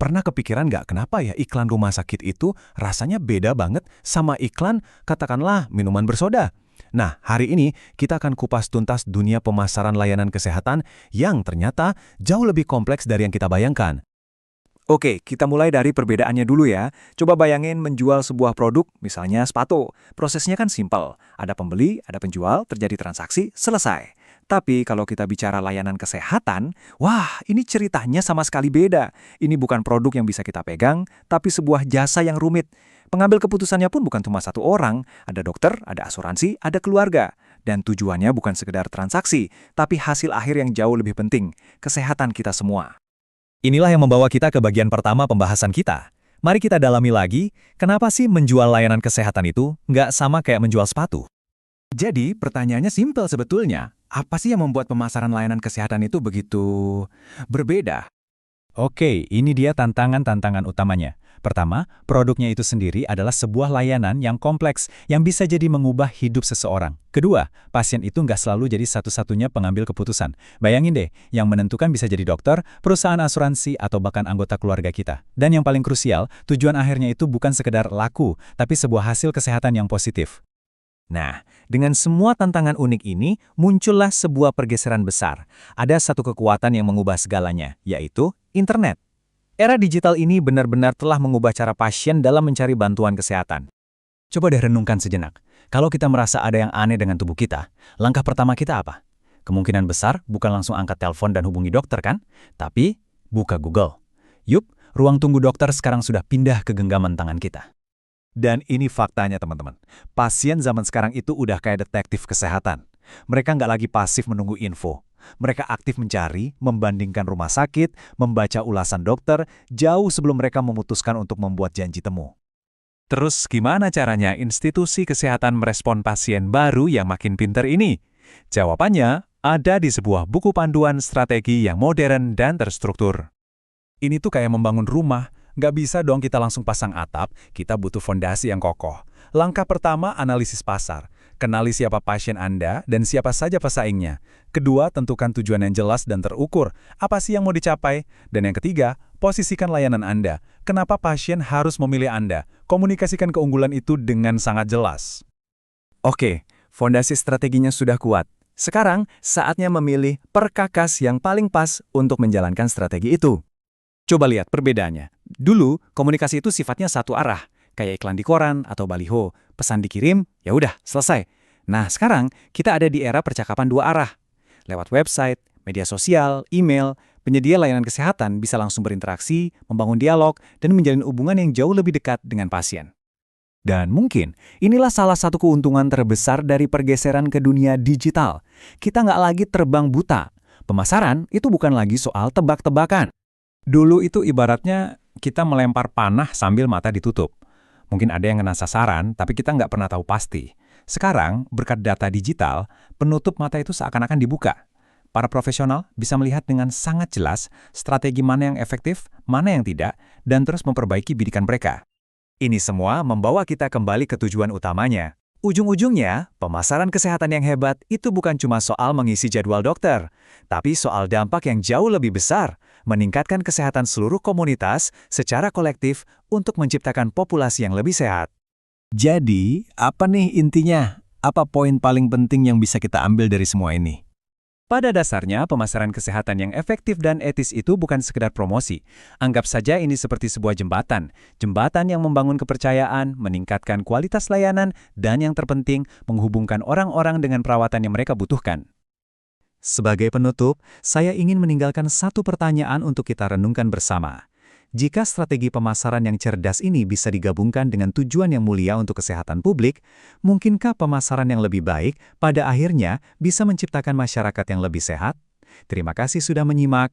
Pernah kepikiran nggak kenapa ya iklan rumah sakit itu rasanya beda banget sama iklan katakanlah minuman bersoda? Nah, hari ini kita akan kupas tuntas dunia pemasaran layanan kesehatan yang ternyata jauh lebih kompleks dari yang kita bayangkan. Oke, kita mulai dari perbedaannya dulu ya. Coba bayangin menjual sebuah produk, misalnya sepatu. Prosesnya kan simpel. Ada pembeli, ada penjual, terjadi transaksi, selesai. Tapi kalau kita bicara layanan kesehatan, wah, ini ceritanya sama sekali beda. Ini bukan produk yang bisa kita pegang, tapi sebuah jasa yang rumit. Pengambil keputusannya pun bukan cuma satu orang. Ada dokter, ada asuransi, ada keluarga. Dan tujuannya bukan sekedar transaksi, tapi hasil akhir yang jauh lebih penting, kesehatan kita semua. Inilah yang membawa kita ke bagian pertama pembahasan kita. Mari kita dalami lagi, kenapa sih menjual layanan kesehatan itu nggak sama kayak menjual sepatu? Jadi, pertanyaannya simpel sebetulnya. Apa sih yang membuat pemasaran layanan kesehatan itu begitu berbeda? Oke, ini dia tantangan-tantangan utamanya. Pertama, produknya itu sendiri adalah sebuah layanan yang kompleks yang bisa jadi mengubah hidup seseorang. Kedua, pasien itu nggak selalu jadi satu-satunya pengambil keputusan. Bayangin deh, yang menentukan bisa jadi dokter, perusahaan asuransi, atau bahkan anggota keluarga kita. Dan yang paling krusial, tujuan akhirnya itu bukan sekedar laku, tapi sebuah hasil kesehatan yang positif. Nah, dengan semua tantangan unik ini, muncullah sebuah pergeseran besar. Ada satu kekuatan yang mengubah segalanya, yaitu internet. Era digital ini benar-benar telah mengubah cara pasien dalam mencari bantuan kesehatan. Coba deh renungkan sejenak. Kalau kita merasa ada yang aneh dengan tubuh kita, langkah pertama kita apa? Kemungkinan besar bukan langsung angkat telepon dan hubungi dokter kan? Tapi, buka Google. Yup, ruang tunggu dokter sekarang sudah pindah ke genggaman tangan kita. Dan ini faktanya teman-teman. Pasien zaman sekarang itu udah kayak detektif kesehatan. Mereka nggak lagi pasif menunggu info. Mereka aktif mencari, membandingkan rumah sakit, membaca ulasan dokter, jauh sebelum mereka memutuskan untuk membuat janji temu. Terus gimana caranya institusi kesehatan merespon pasien baru yang makin pinter ini? Jawabannya ada di sebuah buku panduan strategi yang modern dan terstruktur. Ini tuh kayak membangun rumah. Nggak bisa dong kita langsung pasang atap, kita butuh fondasi yang kokoh. Langkah pertama, analisis pasar. Kenali siapa pasien Anda dan siapa saja pesaingnya. Kedua, tentukan tujuan yang jelas dan terukur. Apa sih yang mau dicapai? Dan yang ketiga, posisikan layanan Anda. Kenapa pasien harus memilih Anda? Komunikasikan keunggulan itu dengan sangat jelas. Oke, fondasi strateginya sudah kuat. Sekarang, saatnya memilih perkakas yang paling pas untuk menjalankan strategi itu. Coba lihat perbedaannya. Dulu, komunikasi itu sifatnya satu arah, kayak iklan di koran atau baliho. Pesan dikirim, ya udah, selesai. Nah, sekarang kita ada di era percakapan dua arah. Lewat website, media sosial, email, penyedia layanan kesehatan bisa langsung berinteraksi, membangun dialog, dan menjalin hubungan yang jauh lebih dekat dengan pasien. Dan mungkin inilah salah satu keuntungan terbesar dari pergeseran ke dunia digital. Kita nggak lagi terbang buta. Pemasaran itu bukan lagi soal tebak-tebakan. Dulu itu ibaratnya kita melempar panah sambil mata ditutup. Mungkin ada yang kena sasaran, tapi kita nggak pernah tahu pasti. Sekarang, berkat data digital, penutup mata itu seakan-akan dibuka. Para profesional bisa melihat dengan sangat jelas strategi mana yang efektif, mana yang tidak, dan terus memperbaiki bidikan mereka. Ini semua membawa kita kembali ke tujuan utamanya. Ujung-ujungnya, pemasaran kesehatan yang hebat itu bukan cuma soal mengisi jadwal dokter, tapi soal dampak yang jauh lebih besar, meningkatkan kesehatan seluruh komunitas secara kolektif untuk menciptakan populasi yang lebih sehat. Jadi, apa nih intinya? Apa poin paling penting yang bisa kita ambil dari semua ini? Pada dasarnya, pemasaran kesehatan yang efektif dan etis itu bukan sekedar promosi. Anggap saja ini seperti sebuah jembatan. Jembatan yang membangun kepercayaan, meningkatkan kualitas layanan, dan yang terpenting, menghubungkan orang-orang dengan perawatan yang mereka butuhkan. Sebagai penutup, saya ingin meninggalkan satu pertanyaan untuk kita renungkan bersama. Jika strategi pemasaran yang cerdas ini bisa digabungkan dengan tujuan yang mulia untuk kesehatan publik, mungkinkah pemasaran yang lebih baik pada akhirnya bisa menciptakan masyarakat yang lebih sehat? Terima kasih sudah menyimak.